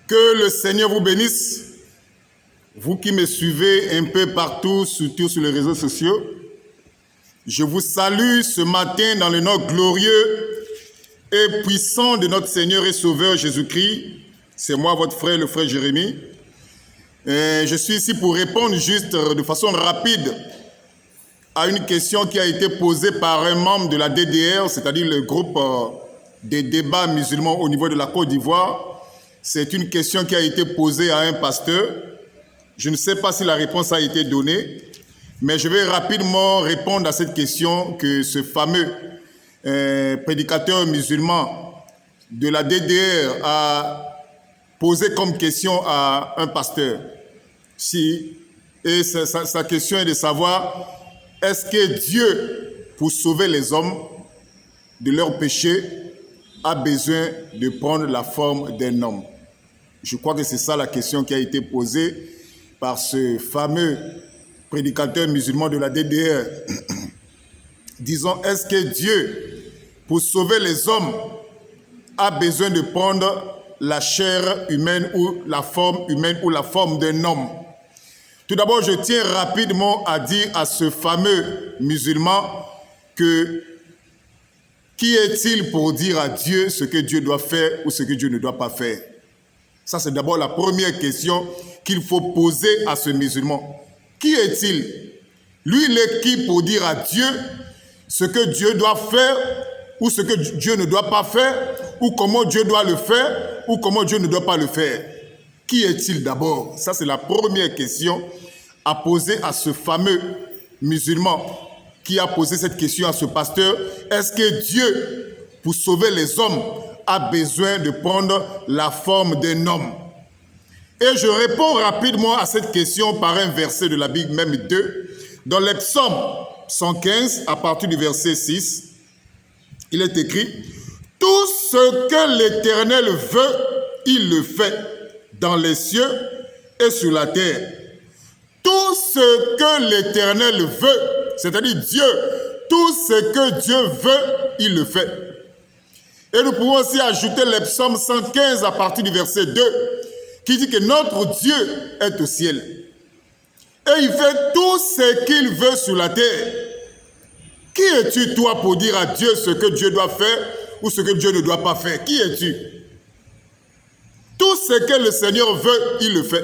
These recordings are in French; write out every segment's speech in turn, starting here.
Que le Seigneur vous bénisse, vous qui me suivez un peu partout, surtout sur les réseaux sociaux. Je vous salue ce matin dans le nom glorieux et puissant de notre Seigneur et Sauveur Jésus-Christ. C'est moi, votre frère, le frère Jérémie. Je suis ici pour répondre juste de façon rapide à une question qui a été posée par un membre de la DDR, c'est-à-dire le groupe des débats musulmans au niveau de la Côte d'Ivoire. C'est une question qui a été posée à un pasteur. Je ne sais pas si la réponse a été donnée, mais je vais rapidement répondre à cette question que ce fameux prédicateur musulman de la DDR a posée comme question à un pasteur. Sa question est de savoir, est-ce que Dieu, pour sauver les hommes de leurs péchés, a besoin de prendre la forme d'un homme? Je crois que c'est ça la question qui a été posée par ce fameux prédicateur musulman de la DDR. Disons, est-ce que Dieu, pour sauver les hommes, a besoin de prendre la chair humaine ou la forme d'un homme? Tout d'abord, je tiens rapidement à dire à ce fameux musulman que qui est-il pour dire à Dieu ce que Dieu doit faire ou ce que Dieu ne doit pas faire? Ça, c'est d'abord la première question qu'il faut poser à ce musulman. Qui est-il? Lui, il est qui pour dire à Dieu ce que Dieu doit faire ou ce que Dieu ne doit pas faire, ou comment Dieu doit le faire ou comment Dieu ne doit pas le faire? Qui est-il d'abord? Ça, c'est la première question à poser à ce fameux musulman qui a posé cette question à ce pasteur. Est-ce que Dieu, pour sauver les hommes, a besoin de prendre la forme d'un homme? Et je réponds rapidement à cette question par un verset de la Bible, même 2. Dans les psaumes 115, à partir du verset 6, il est écrit « Tout ce que l'Éternel veut, il le fait, dans les cieux et sur la terre. » Tout ce que l'Éternel veut, c'est-à-dire Dieu, tout ce que Dieu veut, il le fait. Et nous pouvons aussi ajouter les psaumes 115 à partir du verset 2, qui dit que notre Dieu est au ciel. Et il fait tout ce qu'il veut sur la terre. Qui es-tu, toi, pour dire à Dieu ce que Dieu doit faire ou ce que Dieu ne doit pas faire? Qui es-tu? Tout ce que le Seigneur veut, il le fait.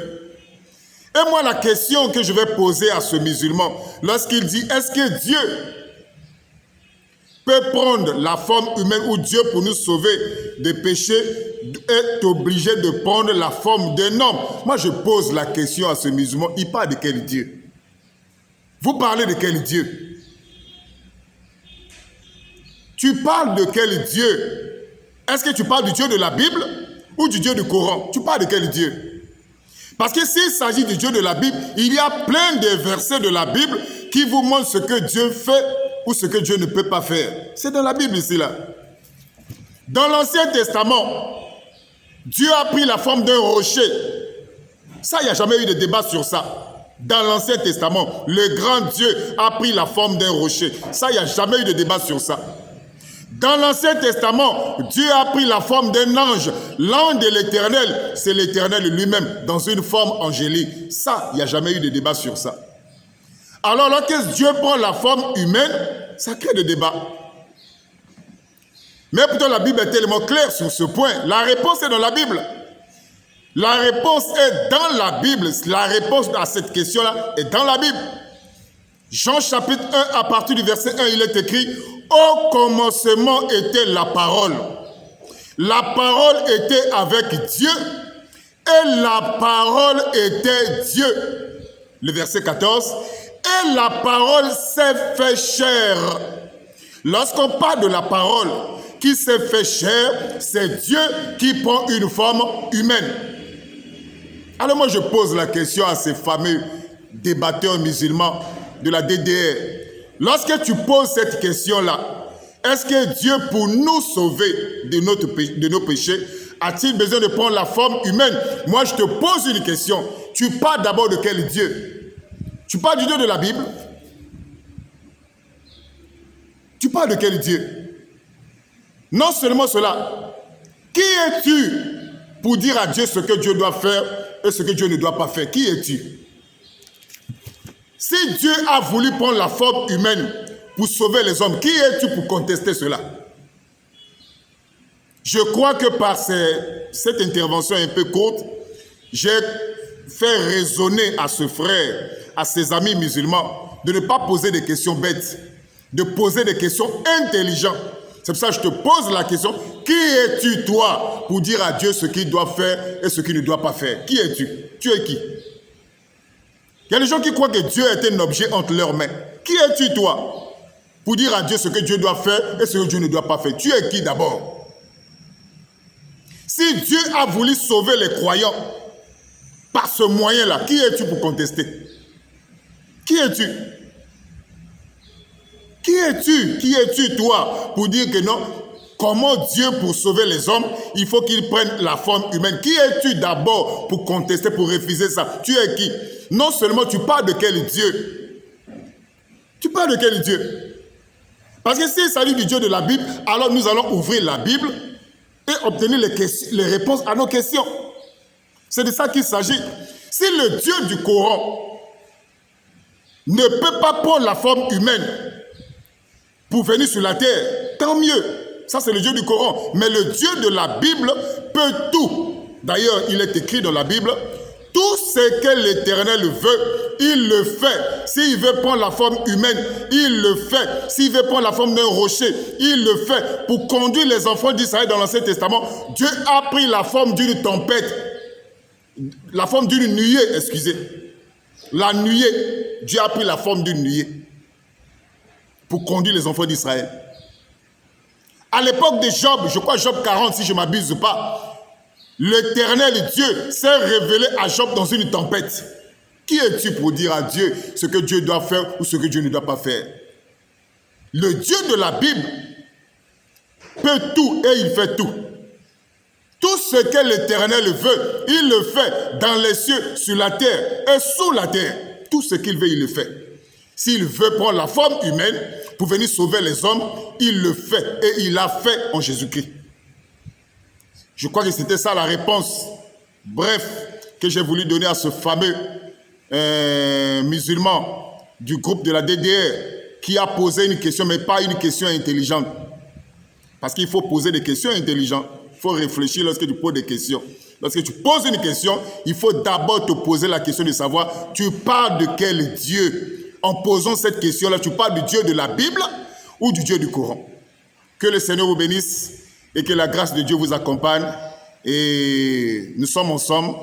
Et moi, la question que je vais poser à ce musulman, lorsqu'il dit, est-ce que Dieu peut prendre la forme humaine ou Dieu, pour nous sauver des péchés, est obligé de prendre la forme d'un homme? Moi, je pose la question à ce musulman, il parle de quel Dieu? Vous parlez de quel Dieu? Tu parles de quel Dieu? Est-ce que tu parles du Dieu de la Bible ou du Dieu du Coran? Tu parles de quel Dieu? Parce que s'il s'agit du Dieu de la Bible, il y a plein de versets de la Bible qui vous montrent ce que Dieu fait ou ce que Dieu ne peut pas faire. C'est dans la Bible ici, là. Dans l'Ancien Testament, Dieu a pris la forme d'un rocher. Ça, il n'y a jamais eu de débat sur ça. Dans l'Ancien Testament, le grand Dieu a pris la forme d'un rocher. Ça, il n'y a jamais eu de débat sur ça. Dans l'Ancien Testament, Dieu a pris la forme d'un ange. L'ange de l'Éternel, c'est l'Éternel lui-même, dans une forme angélique. Ça, il n'y a jamais eu de débat sur ça. Alors, lorsque Dieu prend la forme humaine, ça crée des débats. Mais pourtant, la Bible est tellement claire sur ce point. La réponse est dans la Bible. La réponse est dans la Bible. La réponse à cette question-là est dans la Bible. Jean chapitre 1, à partir du verset 1, il est écrit « Au commencement était la parole. La parole était avec Dieu et la parole était Dieu. » Le verset 14 « Et la parole s'est fait chair. » Lorsqu'on parle de la parole qui s'est fait chair, c'est Dieu qui prend une forme humaine. Alors moi je pose la question à ces fameux débatteurs musulmans de la DDR. Lorsque tu poses cette question-là, est-ce que Dieu, pour nous sauver de nos péchés, a-t-il besoin de prendre la forme humaine? Moi, je te pose une question. Tu parles d'abord de quel Dieu? Tu parles du Dieu de la Bible? Tu parles de quel Dieu? Non seulement cela. Qui es-tu pour dire à Dieu ce que Dieu doit faire et ce que Dieu ne doit pas faire? Qui es-tu? Si Dieu a voulu prendre la forme humaine pour sauver les hommes, qui es-tu pour contester cela? Je crois que par cette intervention un peu courte, j'ai fait raisonner à ce frère, à ses amis musulmans, de ne pas poser des questions bêtes, de poser des questions intelligentes. C'est pour ça que je te pose la question, qui es-tu toi pour dire à Dieu ce qu'il doit faire et ce qu'il ne doit pas faire? Qui es-tu? Tu es qui? Il y a des gens qui croient que Dieu est un objet entre leurs mains. Qui es-tu toi pour dire à Dieu ce que Dieu doit faire et ce que Dieu ne doit pas faire? Tu es qui d'abord? Si Dieu a voulu sauver les croyants par ce moyen-là, qui es-tu pour contester? Qui es-tu? Qui es-tu? Qui es-tu toi pour dire que non? Comment Dieu, pour sauver les hommes, il faut qu'il prenne la forme humaine? Qui es-tu d'abord pour contester, pour refuser ça? Tu es qui? Non seulement tu parles de quel Dieu? Tu parles de quel Dieu? Parce que s'il s'agit du Dieu de la Bible, alors nous allons ouvrir la Bible et obtenir les réponses à nos questions. C'est de ça qu'il s'agit. Si le Dieu du Coran ne peut pas prendre la forme humaine pour venir sur la terre, tant mieux. Ça, c'est le Dieu du Coran. Mais le Dieu de la Bible peut tout. D'ailleurs, il est écrit dans la Bible, tout ce que l'Éternel veut, il le fait. S'il veut prendre la forme humaine, il le fait. S'il veut prendre la forme d'un rocher, il le fait. Pour conduire les enfants d'Israël dans l'Ancien Testament, Dieu a pris la forme d'une tempête, la forme d'une nuée, excusez. La nuée, Dieu a pris la forme d'une nuée pour conduire les enfants d'Israël. À l'époque de Job, je crois Job 40, si je ne m'abuse pas, l'Éternel Dieu s'est révélé à Job dans une tempête. Qui es-tu pour dire à Dieu ce que Dieu doit faire ou ce que Dieu ne doit pas faire? Le Dieu de la Bible peut tout et il fait tout. Tout ce que l'Éternel veut, il le fait dans les cieux, sur la terre et sous la terre. Tout ce qu'il veut, il le fait. S'il veut prendre la forme humaine pour venir sauver les hommes, il le fait et il l'a fait en Jésus-Christ. Je crois que c'était ça la réponse, bref, que j'ai voulu donner à ce fameux musulman du groupe de la DDR qui a posé une question, mais pas une question intelligente. Parce qu'il faut poser des questions intelligentes. Il faut réfléchir lorsque tu poses des questions. Lorsque tu poses une question, il faut d'abord te poser la question de savoir, tu parles de quel Dieu? En posant cette question-là, tu parles du Dieu de la Bible ou du Dieu du Coran? Que le Seigneur vous bénisse et que la grâce de Dieu vous accompagne. Et nous sommes ensemble,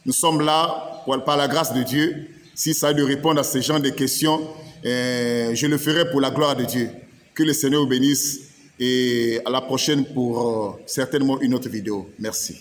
nous sommes là par la grâce de Dieu. Si ça a de répondre à ce genre de questions, je le ferai pour la gloire de Dieu. Que le Seigneur vous bénisse et à la prochaine pour certainement une autre vidéo. Merci.